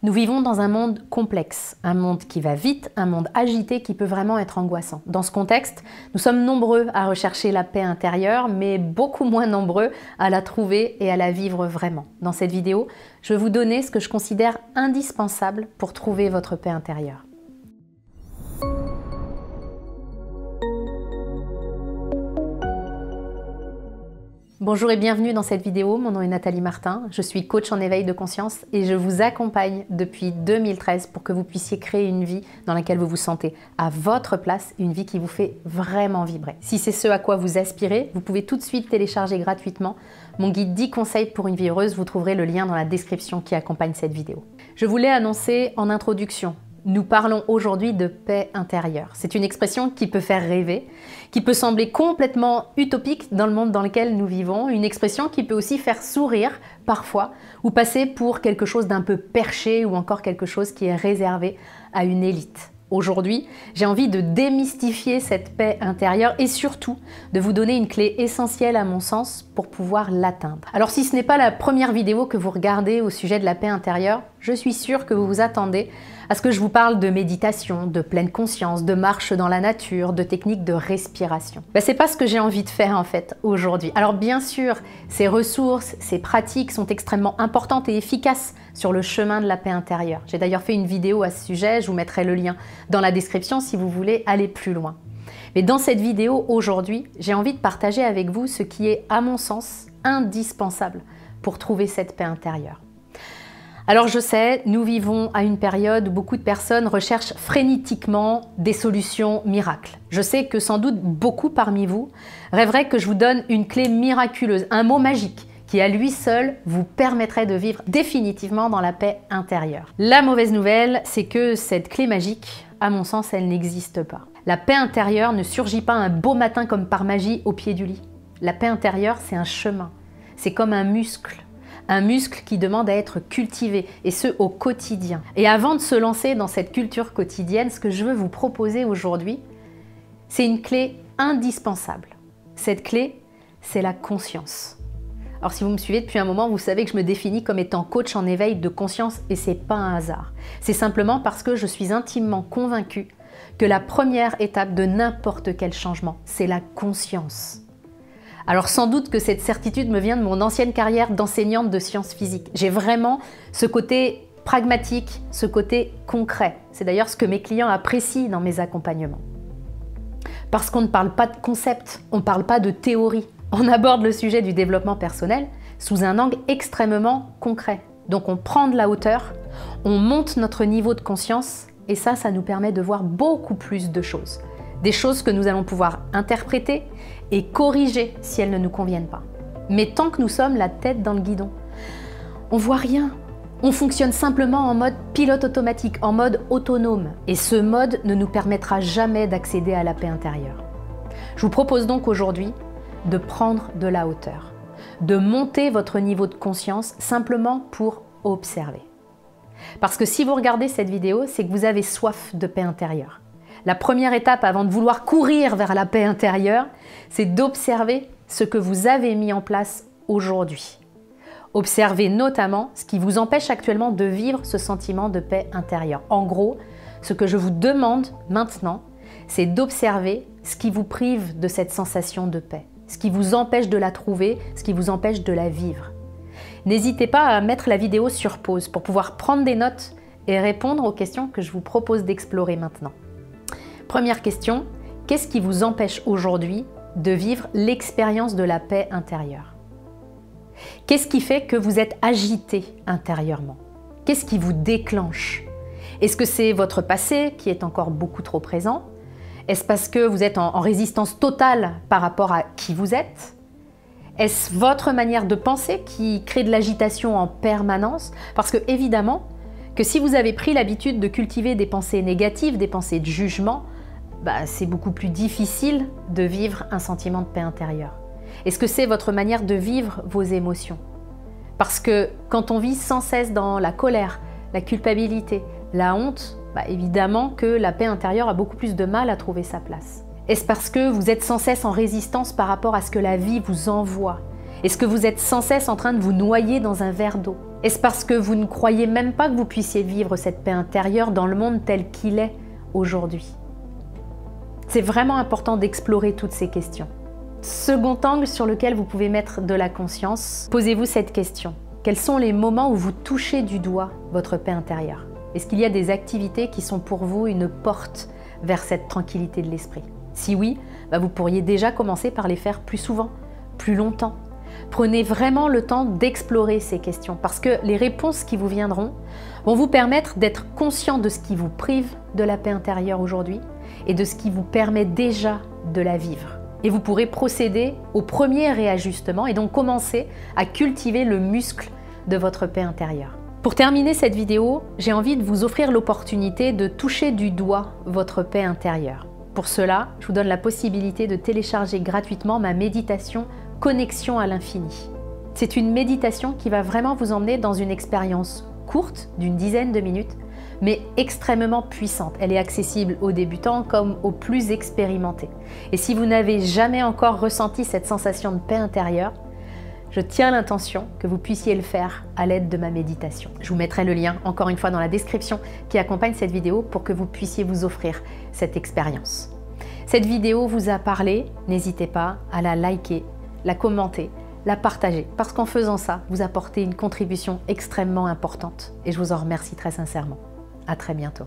Nous vivons dans un monde complexe, un monde qui va vite, un monde agité qui peut vraiment être angoissant. Dans ce contexte, nous sommes nombreux à rechercher la paix intérieure, mais beaucoup moins nombreux à la trouver et à la vivre vraiment. Dans cette vidéo, je vais vous donner ce que je considère indispensable pour trouver votre paix intérieure. Bonjour et bienvenue dans cette vidéo, mon nom est Nathalie Martin, je suis coach en éveil de conscience et je vous accompagne depuis 2013 pour que vous puissiez créer une vie dans laquelle vous vous sentez à votre place, une vie qui vous fait vraiment vibrer. Si c'est ce à quoi vous aspirez, vous pouvez tout de suite télécharger gratuitement mon guide 10 conseils pour une vie heureuse, vous trouverez le lien dans la description qui accompagne cette vidéo. Je vous l'ai annoncé en introduction. Nous parlons aujourd'hui de paix intérieure. C'est une expression qui peut faire rêver, qui peut sembler complètement utopique dans le monde dans lequel nous vivons, une expression qui peut aussi faire sourire parfois ou passer pour quelque chose d'un peu perché ou encore quelque chose qui est réservé à une élite. Aujourd'hui, j'ai envie de démystifier cette paix intérieure et surtout de vous donner une clé essentielle à mon sens pour pouvoir l'atteindre. Alors si ce n'est pas la première vidéo que vous regardez au sujet de la paix intérieure, je suis sûre que vous vous attendez à ce que je vous parle de méditation, de pleine conscience, de marche dans la nature, de techniques de respiration. C'est pas ce que j'ai envie de faire en fait aujourd'hui. Alors bien sûr, ces ressources, ces pratiques sont extrêmement importantes et efficaces sur le chemin de la paix intérieure. J'ai d'ailleurs fait une vidéo à ce sujet, je vous mettrai le lien dans la description si vous voulez aller plus loin. Mais dans cette vidéo aujourd'hui, j'ai envie de partager avec vous ce qui est, à mon sens, indispensable pour trouver cette paix intérieure. Alors je sais, nous vivons à une période où beaucoup de personnes recherchent frénétiquement des solutions miracles. Je sais que sans doute beaucoup parmi vous rêveraient que je vous donne une clé miraculeuse, un mot magique qui à lui seul vous permettrait de vivre définitivement dans la paix intérieure. La mauvaise nouvelle, c'est que cette clé magique, à mon sens, elle n'existe pas. La paix intérieure ne surgit pas un beau matin comme par magie au pied du lit. La paix intérieure, c'est un chemin, c'est comme un muscle. Un muscle qui demande à être cultivé, et ce au quotidien. Et avant de se lancer dans cette culture quotidienne, ce que je veux vous proposer aujourd'hui, c'est une clé indispensable. Cette clé, c'est la conscience. Alors si vous me suivez depuis un moment, vous savez que je me définis comme étant coach en éveil de conscience, et c'est pas un hasard. C'est simplement parce que je suis intimement convaincue que la première étape de n'importe quel changement, c'est la conscience. Alors sans doute que cette certitude me vient de mon ancienne carrière d'enseignante de sciences physiques. J'ai vraiment ce côté pragmatique, ce côté concret. C'est d'ailleurs ce que mes clients apprécient dans mes accompagnements. Parce qu'on ne parle pas de concept, on ne parle pas de théorie. On aborde le sujet du développement personnel sous un angle extrêmement concret. Donc on prend de la hauteur, on monte notre niveau de conscience et ça nous permet de voir beaucoup plus de choses. Des choses que nous allons pouvoir interpréter et corriger si elles ne nous conviennent pas. Mais tant que nous sommes la tête dans le guidon, on voit rien. On fonctionne simplement en mode pilote automatique, en mode autonome. Et ce mode ne nous permettra jamais d'accéder à la paix intérieure. Je vous propose donc aujourd'hui de prendre de la hauteur, de monter votre niveau de conscience simplement pour observer. Parce que si vous regardez cette vidéo, c'est que vous avez soif de paix intérieure. La première étape avant de vouloir courir vers la paix intérieure, c'est d'observer ce que vous avez mis en place aujourd'hui. Observez notamment ce qui vous empêche actuellement de vivre ce sentiment de paix intérieure. En gros, ce que je vous demande maintenant, c'est d'observer ce qui vous prive de cette sensation de paix, ce qui vous empêche de la trouver, ce qui vous empêche de la vivre. N'hésitez pas à mettre la vidéo sur pause pour pouvoir prendre des notes et répondre aux questions que je vous propose d'explorer maintenant. Première question, qu'est-ce qui vous empêche aujourd'hui de vivre l'expérience de la paix intérieure? Qu'est-ce qui fait que vous êtes agité intérieurement? Qu'est-ce qui vous déclenche? Est-ce que c'est votre passé qui est encore beaucoup trop présent? Est-ce parce que vous êtes en résistance totale par rapport à qui vous êtes? Est-ce votre manière de penser qui crée de l'agitation en permanence? Parce que évidemment, que si vous avez pris l'habitude de cultiver des pensées négatives, des pensées de jugement, c'est beaucoup plus difficile de vivre un sentiment de paix intérieure. Est-ce que c'est votre manière de vivre vos émotions? Parce que quand on vit sans cesse dans la colère, la culpabilité, la honte, évidemment que la paix intérieure a beaucoup plus de mal à trouver sa place. Est-ce parce que vous êtes sans cesse en résistance par rapport à ce que la vie vous envoie? Est-ce que vous êtes sans cesse en train de vous noyer dans un verre d'eau? Est-ce parce que vous ne croyez même pas que vous puissiez vivre cette paix intérieure dans le monde tel qu'il est aujourd'hui? C'est vraiment important d'explorer toutes ces questions. Second angle sur lequel vous pouvez mettre de la conscience, posez-vous cette question. Quels sont les moments où vous touchez du doigt votre paix intérieure? Est-ce qu'il y a des activités qui sont pour vous une porte vers cette tranquillité de l'esprit? Si oui, vous pourriez déjà commencer par les faire plus souvent, plus longtemps. Prenez vraiment le temps d'explorer ces questions parce que les réponses qui vous viendront vont vous permettre d'être conscient de ce qui vous prive de la paix intérieure aujourd'hui et de ce qui vous permet déjà de la vivre. Et vous pourrez procéder au premier réajustement et donc commencer à cultiver le muscle de votre paix intérieure. Pour terminer cette vidéo, j'ai envie de vous offrir l'opportunité de toucher du doigt votre paix intérieure. Pour cela, je vous donne la possibilité de télécharger gratuitement ma méditation Connexion à l'infini. C'est une méditation qui va vraiment vous emmener dans une expérience courte d'une dizaine de minutes, mais extrêmement puissante. Elle est accessible aux débutants comme aux plus expérimentés. Et si vous n'avez jamais encore ressenti cette sensation de paix intérieure, je tiens l'intention que vous puissiez le faire à l'aide de ma méditation. Je vous mettrai le lien, encore une fois, dans la description qui accompagne cette vidéo pour que vous puissiez vous offrir cette expérience. Cette vidéo vous a parlé, n'hésitez pas à la liker, la commenter, la partager, parce qu'en faisant ça, vous apportez une contribution extrêmement importante et je vous en remercie très sincèrement. À très bientôt.